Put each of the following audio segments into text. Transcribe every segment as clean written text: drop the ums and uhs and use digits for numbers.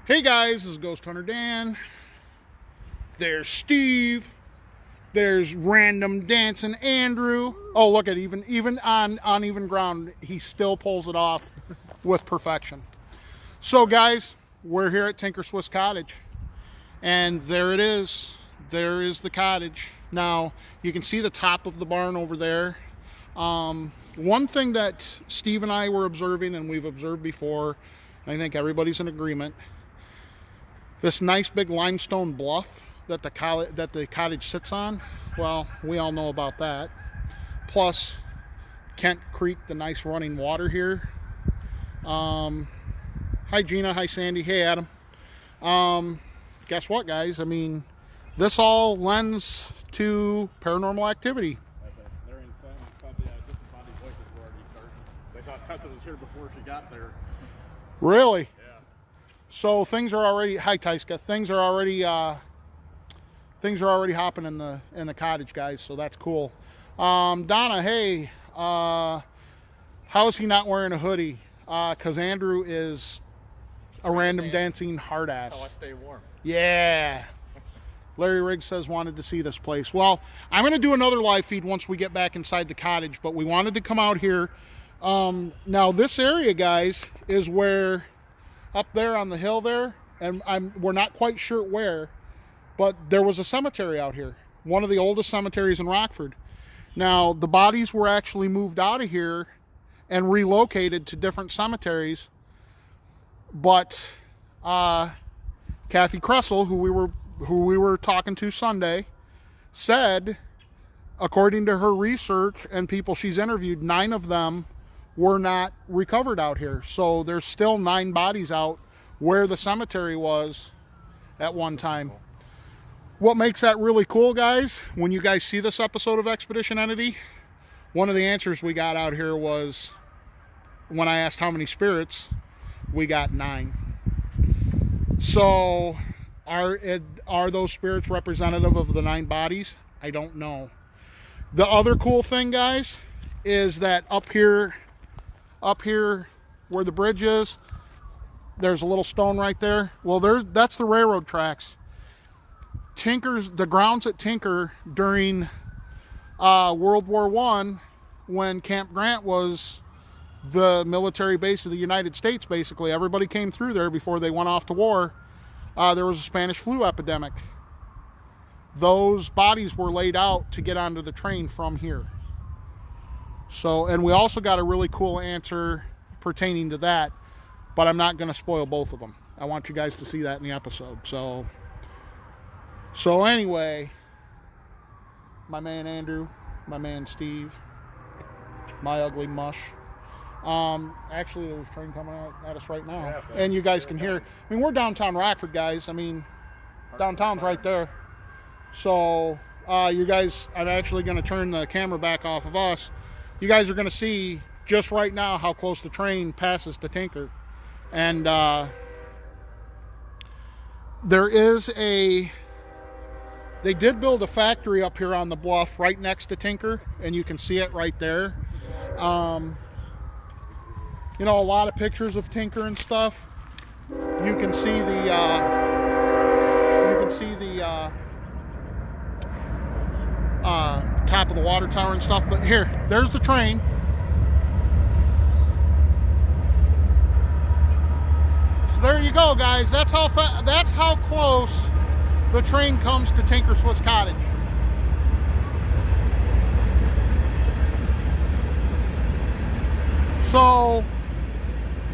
Hey guys, this is Ghosthunter Dan. There's Steve. There's random dancing Andrew. Oh, look at even on uneven ground, he still pulls it off with perfection. So guys, we're here at Tinker Swiss Cottage, and there it is. There is the cottage. Now you can see the top of the barn over there. One thing that Steve and I were observing, and we've observed before, I think everybody's in agreement. This nice big limestone bluff that the cottage sits on, well, we all know about that. Plus, Kent Creek, the nice running water here. Hi Gina, hi Sandy, hey Adam. Guess what, guys? I mean, this all lends to paranormal activity. They're insane. Probably different body voices were already starting. They thought Tessa was here before she got there. Really? Yeah. So things are already, hi Tyska, things are already hopping in the cottage, guys. So that's cool. Donna, hey, how is he not wearing a hoodie? Cause Andrew is a random dancing hard ass. That's how I stay warm. Yeah. Larry Riggs says wanted to see this place. Well, I'm going to do another live feed once we get back inside the cottage, but we wanted to come out here. Now this area, guys, is where up there on the hill there, and we're not quite sure where, but there was a cemetery out here, one of the oldest cemeteries in Rockford. Now the bodies were actually moved out of here and relocated to different cemeteries, but Kathy Kressel, who we were talking to Sunday, said, according to her research and people she's interviewed, 9 of them were not recovered out here. So there's still 9 bodies out where the cemetery was at one time. What makes that really cool, guys, when you guys see this episode of Expedition Entity, one of the answers we got out here was, when I asked how many spirits, we got 9. So are those spirits representative of the 9 bodies? I don't know. The other cool thing, guys, is that up here where the bridge is, there's a little stone right there. Well, that's the railroad tracks. The grounds at Tinker during World War I, when Camp Grant was the military base of the United States, basically. Everybody came through there before they went off to war. There was a Spanish flu epidemic. Those bodies were laid out to get onto the train from here. So, and we also got a really cool answer pertaining to that, but I'm not going to spoil both of them. I want you guys to see that in the episode. So anyway, my man Andrew, my man Steve, my ugly mush. Actually, there's a train coming at us right now, and you guys can hear. I mean, we're downtown Rockford, guys. I mean, downtown's right there. So, you guys, I'm actually going to turn the camera back off of us. You guys are going to see just right now how close the train passes to Tinker. And they did build a factory up here on the bluff right next to Tinker, and you can see it right there. You know, a lot of pictures of Tinker and stuff. You can see the top of the water tower and stuff. But here, there's the train. So there you go, guys. That's how close the train comes to Tinker Swiss Cottage. So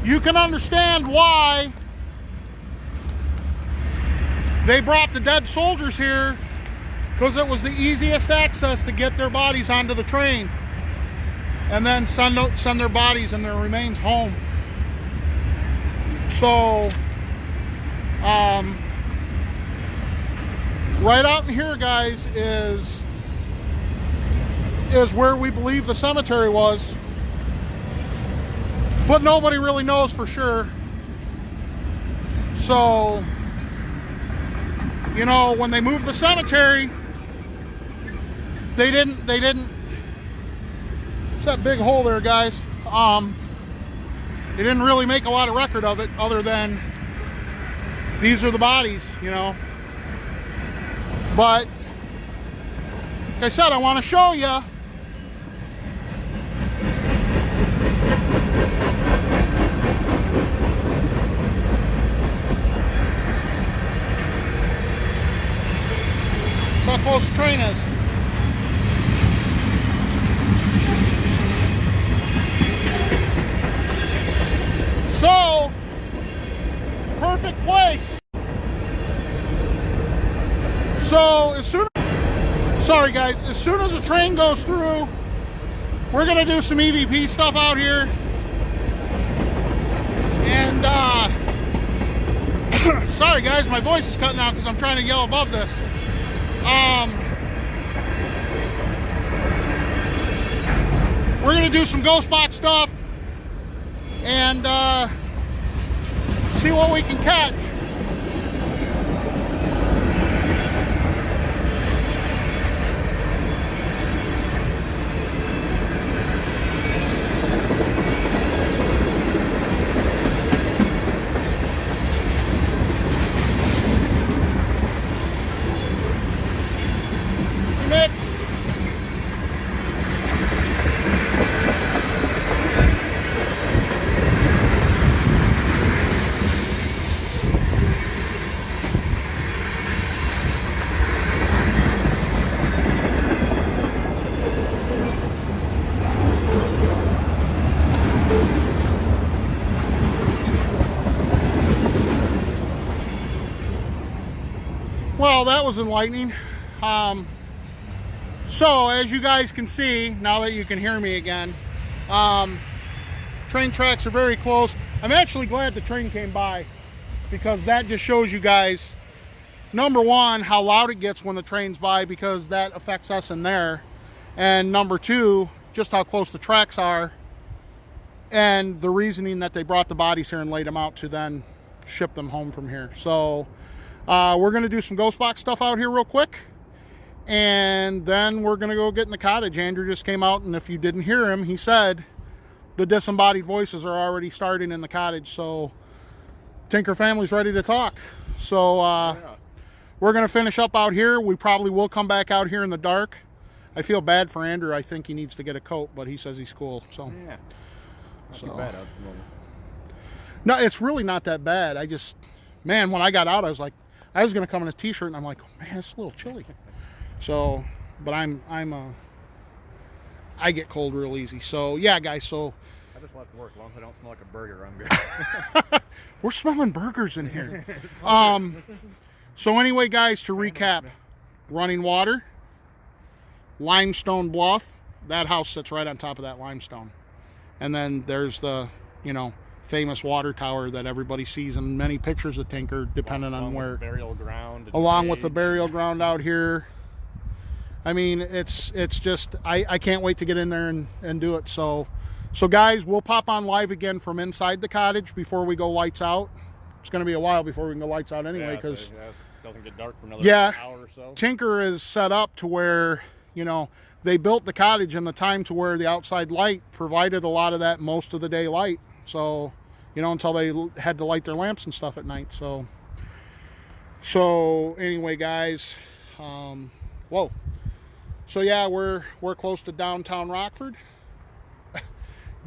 you can understand why they brought the dead soldiers here, because it was the easiest access to get their bodies onto the train and then send their bodies and their remains home. So right out in here, guys, is where we believe the cemetery was, but nobody really knows for sure. So, you know, when they moved the cemetery, they didn't, it's that big hole there, guys. They didn't really make a lot of record of it, other than these are the bodies, you know. But like I said, I want to show you. How close the train is. So, perfect place. So, sorry guys, as soon as the train goes through, we're gonna do some EVP stuff out here. And, sorry guys, my voice is cutting out because I'm trying to yell above this. We're gonna do some ghost box stuff and see what we can catch. Well, that was enlightening. So as you guys can see, now that you can hear me again, train tracks are very close. I'm actually glad the train came by because that just shows you guys, number one, how loud it gets when the train's by, because that affects us in there, and number two, just how close the tracks are and the reasoning that they brought the bodies here and laid them out to then ship them home from here. So we're going to do some ghost box stuff out here real quick, and then we're going to go get in the cottage. Andrew just came out, and if you didn't hear him, he said the disembodied voices are already starting in the cottage. So Tinker family's ready to talk. So we're going to finish up out here. We probably will come back out here in the dark. I feel bad for Andrew. I think he needs to get a coat, but he says he's cool. So yeah, not too bad at the moment. No, it's really not that bad. I just, man, when I got out, I was like, I was going to come in a t-shirt, and I'm like, oh, man, it's a little chilly. So, but I get cold real easy. So, yeah, guys, so. I just left work. As long as I don't smell like a burger, I'm good. We're smelling burgers in here. So anyway, guys, to recap, running water, limestone bluff. That house sits right on top of that limestone. And then there's the, you know, famous water tower that everybody sees in many pictures of Tinker, depending on where. Burial ground. Along with the burial ground out here. I mean, it's just, I can't wait to get in there and do it. So guys, we'll pop on live again from inside the cottage before we go lights out. It's going to be a while before we can go lights out anyway, because it doesn't get dark for another hour or so. Tinker is set up to where, you know, they built the cottage in the time to where the outside light provided a lot of that most of the day light. So, you know, until they had to light their lamps and stuff at night. So anyway, guys, whoa. So yeah, we're close to downtown Rockford.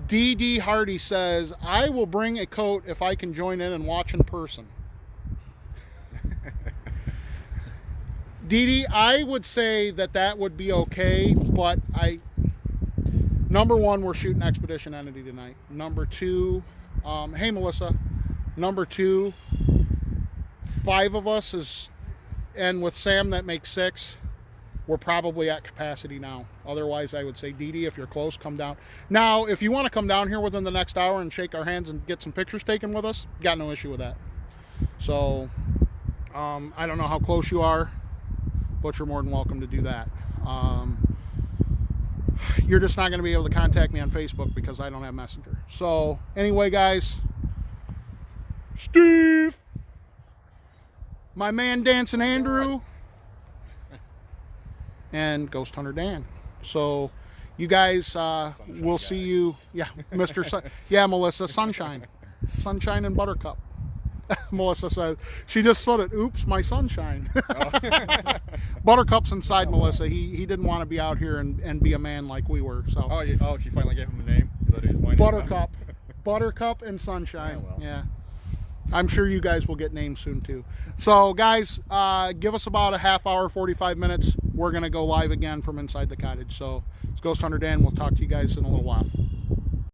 D.D. Hardy says, I will bring a coat if I can join in and watch in person. D.D., I would say that would be okay, but number one, we're shooting Expedition Entity tonight. Number two, hey Melissa, number two, 5 of us is, and with Sam that makes 6, we're probably at capacity now. Otherwise, I would say, Dee Dee, if you're close, come down. Now, if you want to come down here within the next hour and shake our hands and get some pictures taken with us, got no issue with that. So, I don't know how close you are, but you're more than welcome to do that. You're just not going to be able to contact me on Facebook because I don't have Messenger. So, anyway, guys, Steve, my man Dancing Andrew, and Ghosthunter Dan. So, you guys, we'll see you. Yeah, Mr. Yeah, Melissa, Sunshine and Buttercup. Melissa says she just put it. Oops, my sunshine. Buttercup's inside Melissa. He didn't want to be out here and be a man like we were. So. Oh, she finally gave him a name. You thought he was whining Buttercup, Buttercup and Sunshine. Yeah, well. Yeah. I'm sure you guys will get names soon too. So guys, give us about a half hour, 45 minutes. We're gonna go live again from inside the cottage. So it's Ghost Hunter Dan. We'll talk to you guys in a little while.